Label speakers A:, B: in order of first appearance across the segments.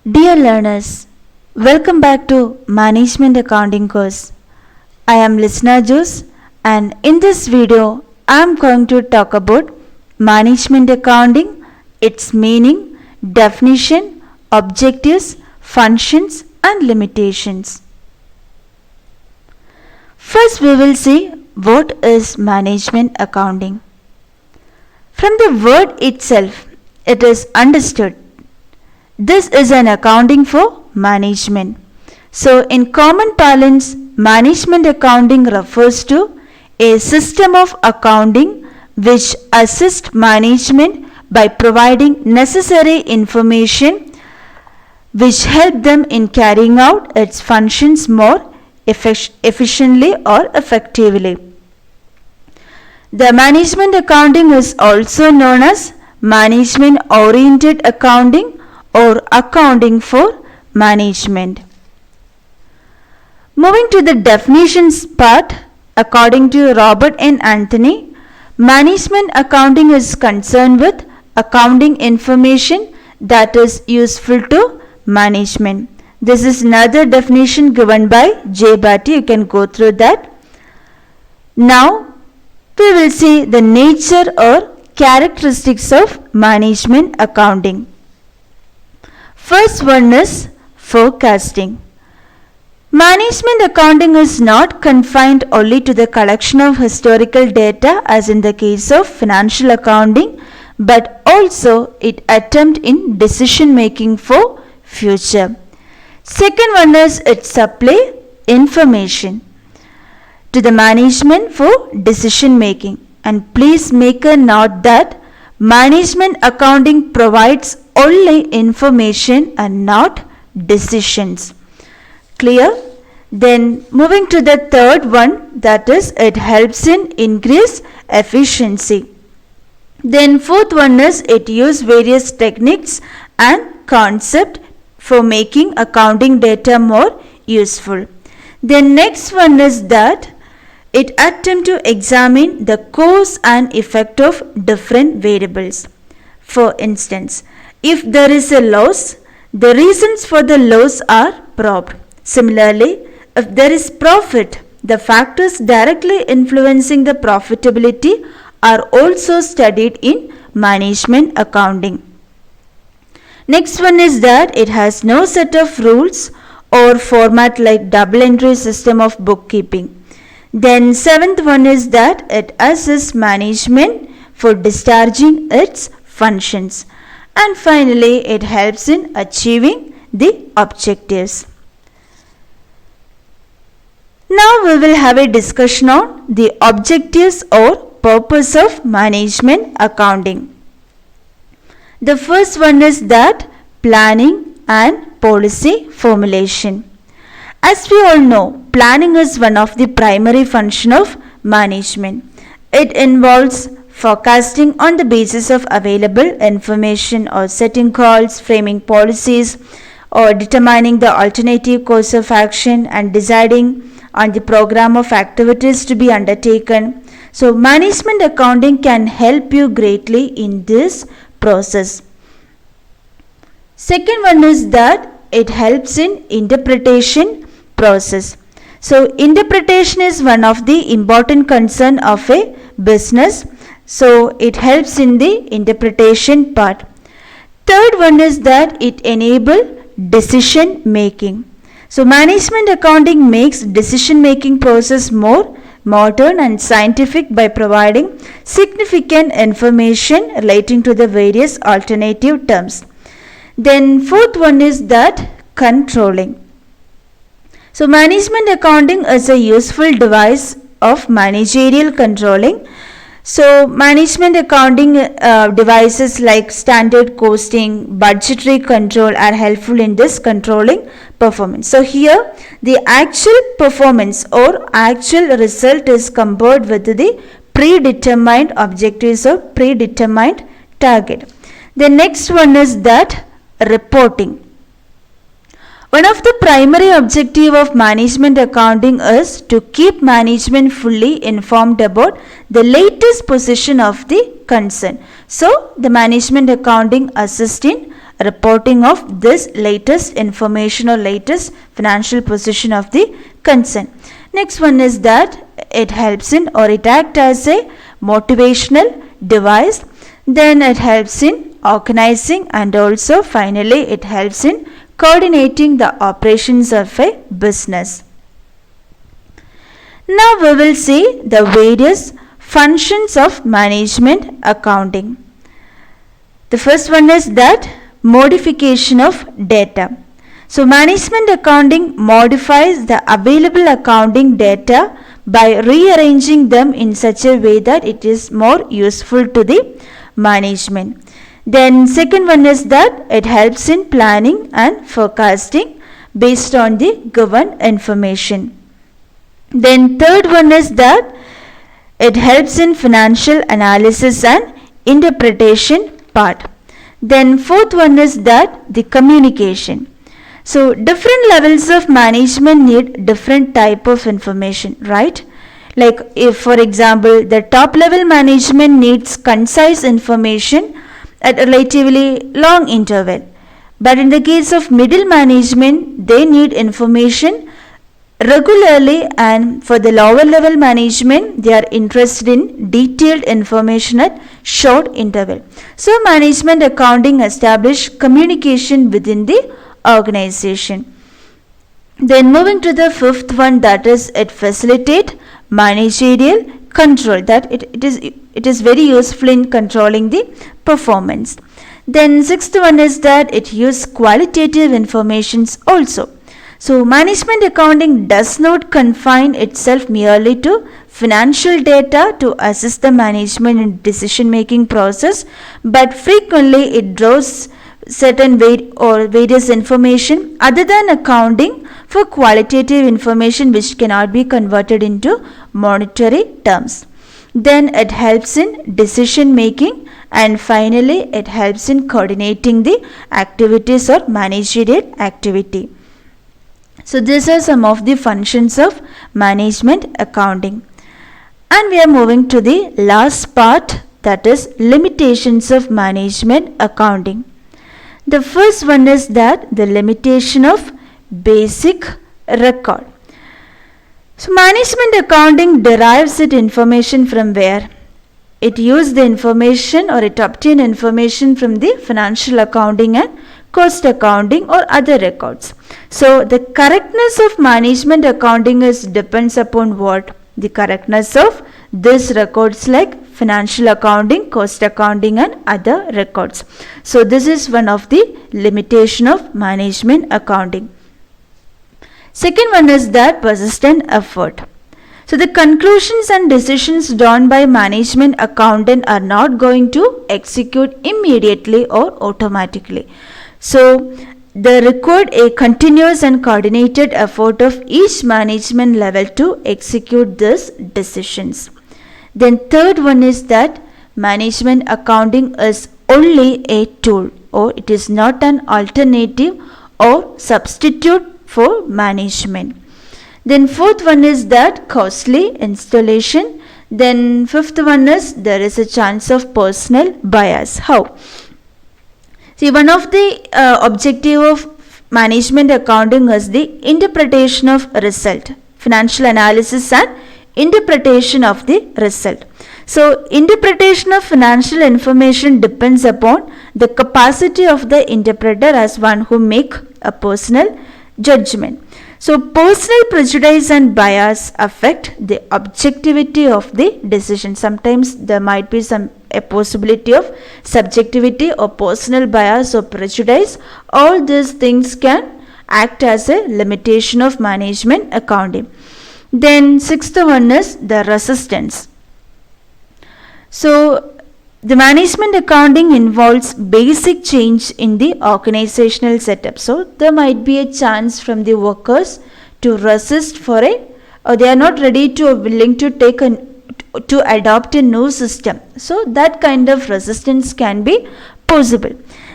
A: Dear learners, welcome back to Management Accounting course. I am Listener Juice, and in this video I am going to talk about Management Accounting, its meaning, definition, objectives, functions and limitations. First we will see what is Management Accounting. From the word itself, it is understood this is an accounting for management. So in common parlance, management accounting refers to a system of accounting which assists management by providing necessary information which help them in carrying out its functions more efficiently or effectively. The management accounting is also known as management oriented accounting or accounting for management. Moving to the definitions part, according to Robert N. Anthony, management accounting is concerned with accounting information that is useful to management. This is another definition given by J. Batty. You can go through that. Now, we will see the nature or characteristics of management accounting. First one is forecasting. Management accounting is not confined only to the collection of historical data as in the case of financial accounting, but also it attempt in decision making for future. Second one is it supply information to the management for decision making. And please make a note that management accounting provides only information and not decisions. Clear? Then moving to the third one, that is it helps in increase efficiency. Then fourth one is it uses various techniques and concept for making accounting data more useful. Then next one is that it attempt to examine the cause and effect of different variables. For instance, if there is a loss, the reasons for the loss are probed. Similarly, if there is profit, the factors directly influencing the profitability are also studied in management accounting. Next one is that it has no set of rules or format like double entry system of bookkeeping. Then seventh one is that it assists management for discharging its functions. And finally, it helps in achieving the objectives. Now we will have a discussion on the objectives or purpose of management accounting. The first one is that planning and policy formulation. As we all know, planning is one of the primary functions of management. It involves forecasting on the basis of available information or setting goals, framing policies, or determining the alternative course of action and deciding on the program of activities to be undertaken. So, management accounting can help you greatly in this process. Second one is that it helps in interpretation process. So, interpretation is one of the important concern of a business. So, it helps in the interpretation part. Third one is that it enables decision making. So, management accounting makes decision making process more modern and scientific by providing significant information relating to the various alternative terms. Then fourth one is that controlling. So, management accounting is a useful device of managerial controlling. So, management accounting devices like standard costing, budgetary control are helpful in this controlling performance. So, here the actual performance or actual result is compared with the predetermined objectives or predetermined target. The next one is that reporting. One of the primary objectives of management accounting is to keep management fully informed about the latest position of the concern. So, the management accounting assists in reporting of this latest information or latest financial position of the concern. Next one is that it helps in, or it acts as a motivational device. Then it helps in organizing, and also finally it helps in coordinating the operations of a business. Now we will see the various functions of management accounting. The first one is that modification of data. So management accounting modifies the available accounting data by rearranging them in such a way that it is more useful to the management. Then second one is that it helps in planning and forecasting based on the given information. Then third one is that it helps in financial analysis and interpretation part. Then fourth one is that the communication. So different levels of management need different type of information, right? Like if for example the top level management needs concise information at a relatively long interval, but in the case of middle management they need information regularly, and for the lower level management they are interested in detailed information at short interval. So management accounting establish communication within the organization. Then moving to the fifth one, that is it facilitate managerial control, that it is very useful in controlling the performance. Then sixth one is that it use qualitative informations also. So management accounting does not confine itself merely to financial data to assist the management in decision making process, but frequently it draws certain various information other than accounting for qualitative information which cannot be converted into monetary terms. Then it helps in decision making, and finally it helps in coordinating the activities or managerial activity. So these are some of the functions of management accounting. And we are moving to the last part, that is limitations of management accounting. The first one is that the limitation of basic record. So management accounting derives its information from where? It uses the information, or it obtains information from the financial accounting and cost accounting or other records. So the correctness of management accounting depends upon what? The correctness of these records like financial accounting, cost accounting and other records. So this is one of the limitation of management accounting. Second one is that persistent effort. So the conclusions and decisions drawn by management accountant are not going to execute immediately or automatically. So they require a continuous and coordinated effort of each management level to execute these decisions. Then third one is that management accounting is only a tool, or it is not an alternative or substitute for management. Then fourth one is that costly installation. Then fifth one is there is a chance of personal bias. How? See, one of the objective of management accounting is the interpretation of result, financial analysis and interpretation of the result. So interpretation of financial information depends upon the capacity of the interpreter as one who make a personal judgment. So personal prejudice and bias affect the objectivity of the decision. Sometimes there might be a possibility of subjectivity or personal bias or prejudice. All these things can act as a limitation of management accounting. Then sixth one is the resistance. So the management accounting involves basic change in the organizational setup. So there might be a chance from the workers to resist for or they are not ready to or willing to to adopt a new system. So that kind of resistance can be possible.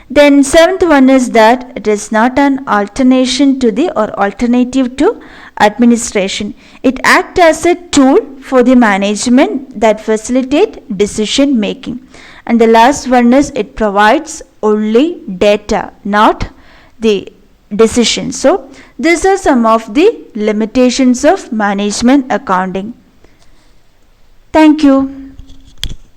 A: Then seventh one is that it is not an alternation to the or alternative to administration. It acts as a tool for the management that facilitate decision making. And the last one is it provides only data, not the decision. So these are some of the limitations of management accounting. Thank you.